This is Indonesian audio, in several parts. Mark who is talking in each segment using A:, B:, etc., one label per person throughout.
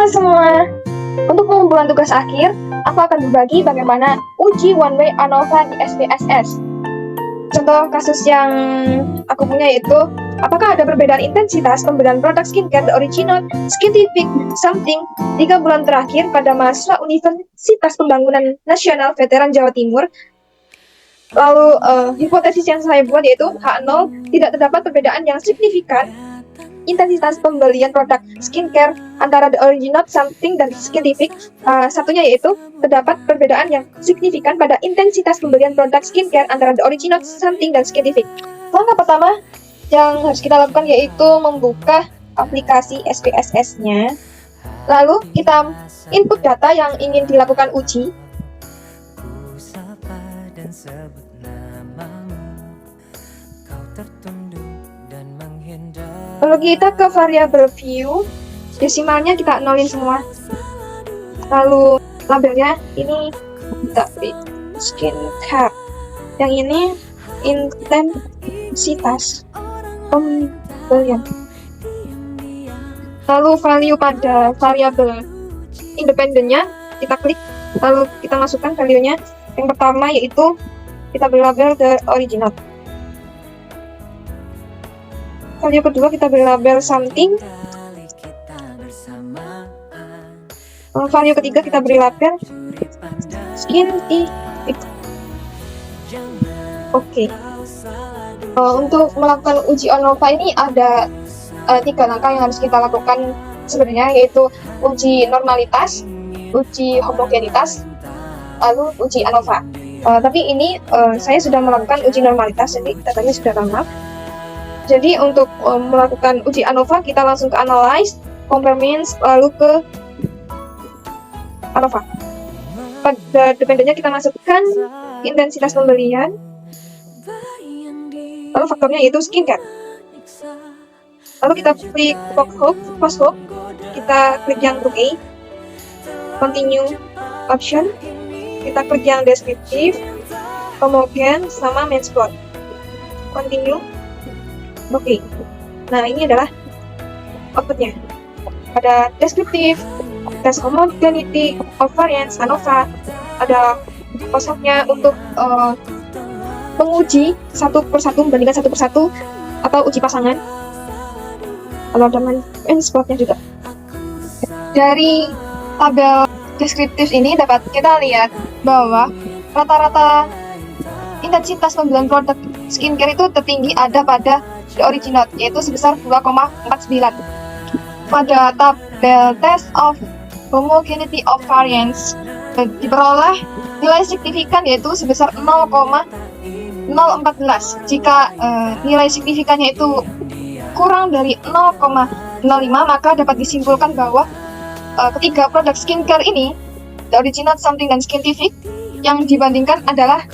A: Halo semua, untuk pengumpulan tugas akhir, aku akan berbagi bagaimana uji one way ANOVA di SPSS. Contoh kasus yang aku punya yaitu, apakah ada perbedaan intensitas pembelian produk skincare The Original Scientific Something 3 bulan terakhir pada mahasiswa Universitas Pembangunan Nasional Veteran Jawa Timur? Lalu, hipotesis yang saya buat yaitu H0 tidak terdapat perbedaan yang signifikan intensitas pembelian produk skincare antara The Original Something dan Scientific. Satunya yaitu terdapat perbedaan yang signifikan pada intensitas pembelian produk skincare antara The Original Something dan Scientific. Langkah pertama yang harus kita lakukan yaitu membuka aplikasi SPSS-nya. Lalu kita input data yang ingin dilakukan uji. Lalu kita ke variabel view, desimalnya kita nolin semua. Lalu labelnya ini kita pilih skincare, yang ini intensitas pembelian. Lalu value pada variabel independennya kita klik, lalu kita masukkan value-nya. Yang pertama yaitu kita beri label The Original. Value kedua kita beri label something. Value ketiga kita beri label scientific. Oke. Untuk melakukan uji ANOVA ini ada 3 langkah yang harus kita lakukan sebenarnya, yaitu uji normalitas, uji homogenitas, lalu uji ANOVA. Tapi ini saya sudah melakukan uji normalitas, jadi datanya sudah lengkap. Jadi untuk melakukan uji ANOVA kita langsung ke Analyze, Compare Means, lalu ke ANOVA. Pada dependennya kita masukkan intensitas pembelian, lalu faktornya yaitu skincare. Lalu kita klik post hook, kita klik yang group A, continue option, kita klik yang deskriptif, homogen sama main spot, continue. Oke. Nah, ini adalah outputnya. Ada deskriptif, tes homogeneity of variance, ANOVA, ada kosaknya untuk menguji satu persatu, membandingkan satu persatu, atau uji pasangan. Kalau ada main spotnya juga. Dari tabel deskriptif ini dapat kita lihat bahwa rata-rata intensitas pembelian produk skincare itu tertinggi ada pada The Original, yaitu sebesar 2,49. Pada tabel test of homogeneity of variance diperoleh nilai signifikan yaitu sebesar 0,014. Jika nilai signifikannya itu kurang dari 0,05, maka dapat disimpulkan bahwa ketiga produk skincare ini, The Original Something dan Scientific, yang dibandingkan adalah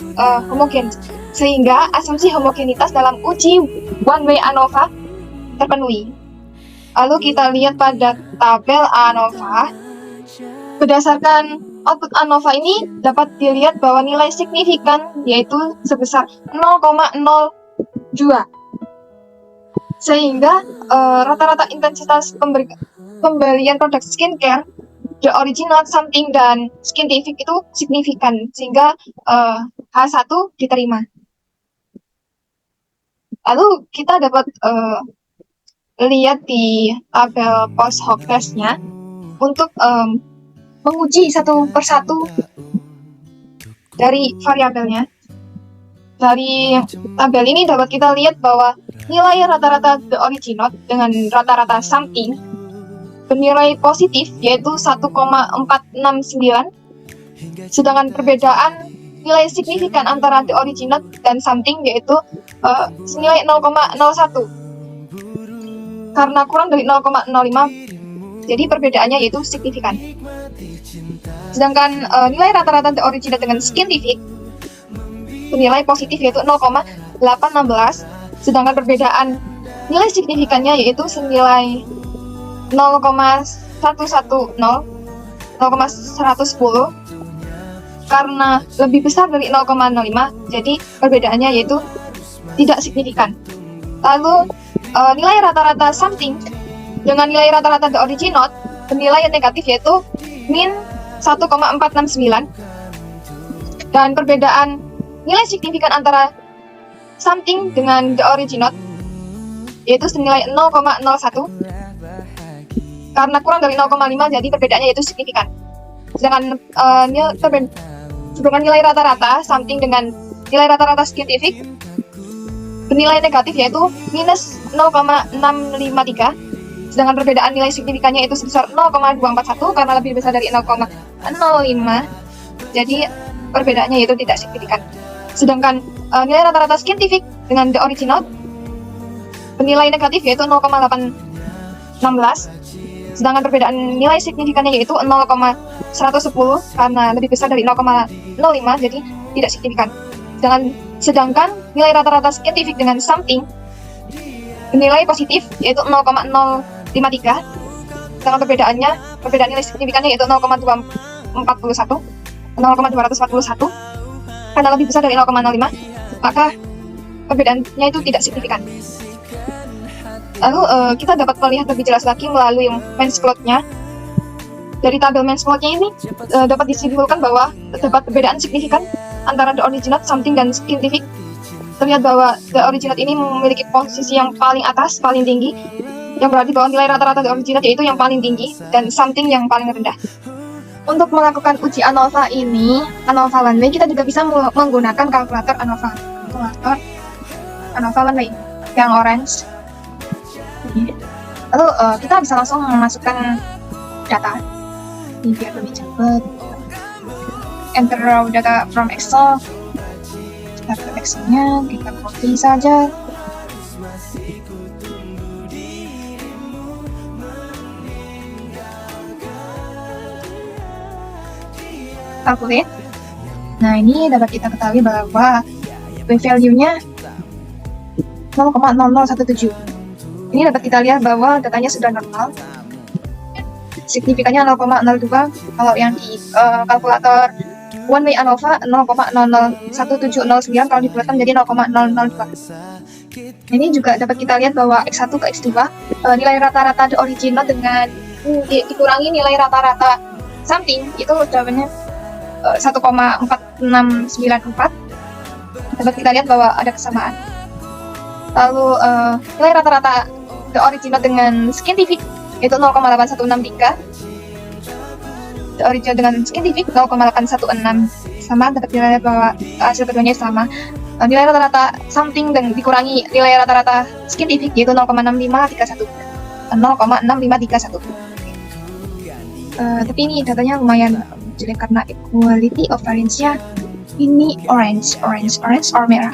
A: homogen, sehingga asumsi homogenitas dalam uji one way ANOVA terpenuhi. Lalu kita lihat pada tabel ANOVA. Berdasarkan output ANOVA ini dapat dilihat bahwa nilai signifikan yaitu sebesar 0,02. Sehingga rata-rata intensitas pembelian produk skincare The Original Something dan Scientific itu signifikan, sehingga H1 diterima. Lalu kita dapat lihat di tabel post hoc testnya untuk menguji satu persatu dari variabelnya. Dari tabel ini dapat kita lihat bahwa nilai rata-rata The Original dengan rata-rata Something bernilai positif yaitu 1,469, sedangkan perbedaan nilai signifikan antara The Original dan Something yaitu senilai 0,01. Karena kurang dari 0,05, jadi perbedaannya yaitu signifikan. Sedangkan nilai rata-rata The Original dengan Scientific bernilai positif yaitu 0,816, sedangkan perbedaan nilai signifikannya yaitu senilai 0,110, 0,110. Karena lebih besar dari 0,05, jadi perbedaannya yaitu tidak signifikan. Lalu nilai rata-rata Something dengan nilai rata-rata The Original bernilai yang negatif yaitu min 1,469, dan perbedaan nilai signifikan antara something dengan the original yaitu senilai 0,01. Karena kurang dari 0,5 jadi perbedaannya yaitu signifikan. Sedangkan nilai rata-rata something dengan nilai rata-rata scientific bernilai negatif yaitu minus 0,653. Sedangkan perbedaan nilai signifikannya itu sebesar 0,241 karena lebih besar dari 0,05. Jadi perbedaannya yaitu tidak signifikan. Sedangkan nilai rata-rata scientific dengan the original bernilai negatif yaitu 0,816. Sedangkan perbedaan nilai signifikannya yaitu 0,110 karena lebih besar dari 0,05 jadi tidak signifikan. Sedangkan nilai rata-rata scientific dengan something bernilai positif yaitu 0,053. Sedangkan perbedaan nilai signifikannya yaitu 0,241 karena lebih besar dari 0,05 maka perbedaannya itu tidak signifikan. Lalu kita dapat melihat lebih jelas lagi melalui Men's Plot-nya. Dari tabel Men's Plot-nya ini dapat disimpulkan bahwa terdapat perbedaan signifikan antara the original, something, dan scientific. Terlihat bahwa the original ini memiliki posisi yang paling atas, paling tinggi, yang berarti bahwa nilai rata-rata the original yaitu yang paling tinggi dan something yang paling rendah. Untuk melakukan uji ANOVA ini, ANOVA one way, kita juga bisa menggunakan kalkulator ANOVA. ANOVA one way yang orange. Lalu kita bisa langsung memasukkan data ini biar lebih cepat. Enter raw data from Excel. Kita ke Excel-nya, kita copy saja. Calculate. Nah, ini dapat kita ketahui bahwa p-value-nya 0,0017. Ini dapat kita lihat bahwa datanya sudah normal. Signifikannya 0,02. Kalau yang di kalkulator one way ANOVA 0,001709 kalau dibulatkan menjadi 0,002. Ini juga dapat kita lihat bahwa X1 ke X2 nilai rata-rata the original dengan dikurangi nilai rata-rata something itu jawabannya 1,4694. Dapat kita lihat bahwa ada kesamaan. Lalu nilai rata-rata the original dengan scientific yaitu 0,8163. The original dengan scientific 0,816 sama. Dapat kita lihat bahwa hasil keduanya sama. Nilai rata-rata something dan dikurangi nilai rata-rata scientific yaitu 0,6531. 0,6531. Tapi ini datanya lumayan jelek karena equality of variance-nya ini orange or merah.